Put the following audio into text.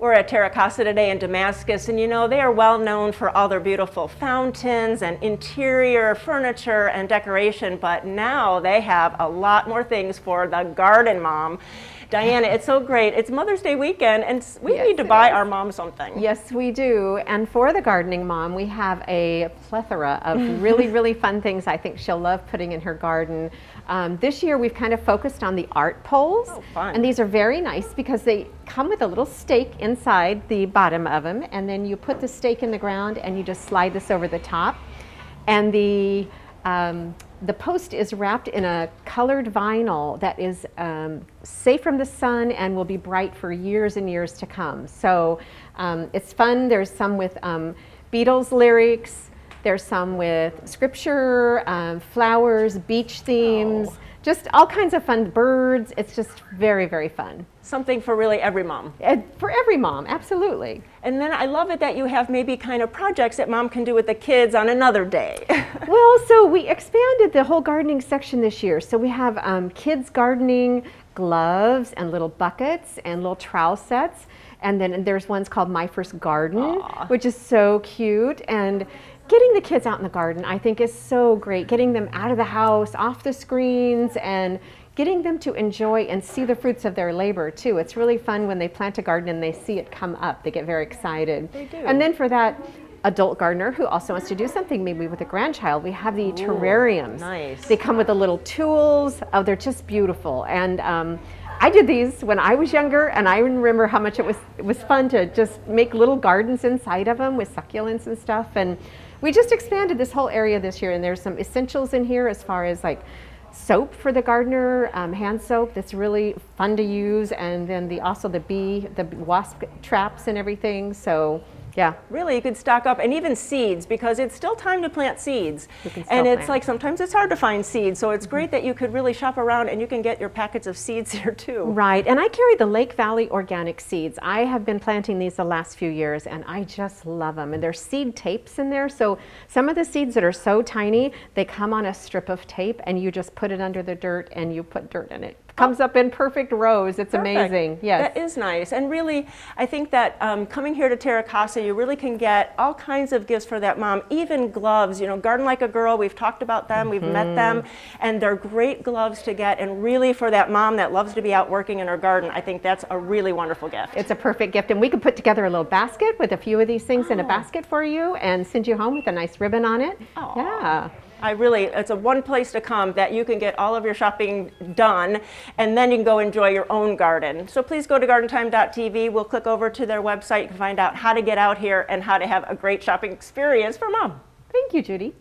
We're at Terra Casa today in Damascus, and you know, they are well known for all their beautiful fountains and interior furniture and decoration, but now they have a lot more things for the garden mom. Diana, it's so great. It's Mother's Day weekend, and we need to buy our mom something. Yes, we do. And for the gardening mom, we have a plethora of really, really fun things I think she'll love putting in her garden. This year, we've kind of focused on the art poles. Oh, fun. And these are very nice because they come with a little stake inside the bottom of them. And then you put the stake in the ground and you just slide this over the top. And the post is wrapped in a colored vinyl that is safe from the sun and will be bright for years and years to come. So it's fun. There's some with Beatles lyrics. There's some with scripture, flowers, beach themes, just all kinds of fun, birds. It's just very, very fun. Something for really every mom. For every mom, absolutely. And then I love it that you have maybe kind of projects that mom can do with the kids on another day. Well, so we expanded the whole gardening section this year. So we have kids gardening gloves and little buckets and little trowel sets. And then there's ones called My First Garden, which is so cute. And getting the kids out in the garden, I think, is so great. Getting them out of the house, off the screens, and getting them to enjoy and see the fruits of their labor, too. It's really fun when they plant a garden and they see it come up. They get very excited. They do. And then for that adult gardener who also wants to do something maybe with a grandchild, we have the terrariums. Nice. They come with the little tools. Oh, they're just beautiful. And I did these when I was younger, and I remember how much it was fun to just make little gardens inside of them with succulents and stuff. And we just expanded this whole area this year, and there's some essentials in here as far as like soap for the gardener, hand soap that's really fun to use, and then also the wasp traps and everything. So yeah. Really, you could stock up, and even seeds, because it's still time to plant seeds. And it's like sometimes it's hard to find seeds, so it's great that you could really shop around and you can get your packets of seeds here too. Right, and I carry the Lake Valley organic seeds. I have been planting these the last few years, and I just love them. And there's seed tapes in there, so some of the seeds that are so tiny, they come on a strip of tape, and you just put it under the dirt and you put dirt in it. Comes up in perfect rows. It's amazing. Yes. That is nice. And really, I think that coming here to Terra Casa, you really can get all kinds of gifts for that mom, even gloves. You know, Garden Like a Girl, we've talked about them, we've met them, and they're great gloves to get. And really, for that mom that loves to be out working in her garden, I think that's a really wonderful gift. It's a perfect gift. And we could put together a little basket with a few of these things in a basket for you and send you home with a nice ribbon on it. Yeah. It's a one place to come that you can get all of your shopping done, and then you can go enjoy your own garden. So please go to gardentime.tv. We'll click over to their website. You can find out how to get out here and how to have a great shopping experience for mom. Thank you, Judy.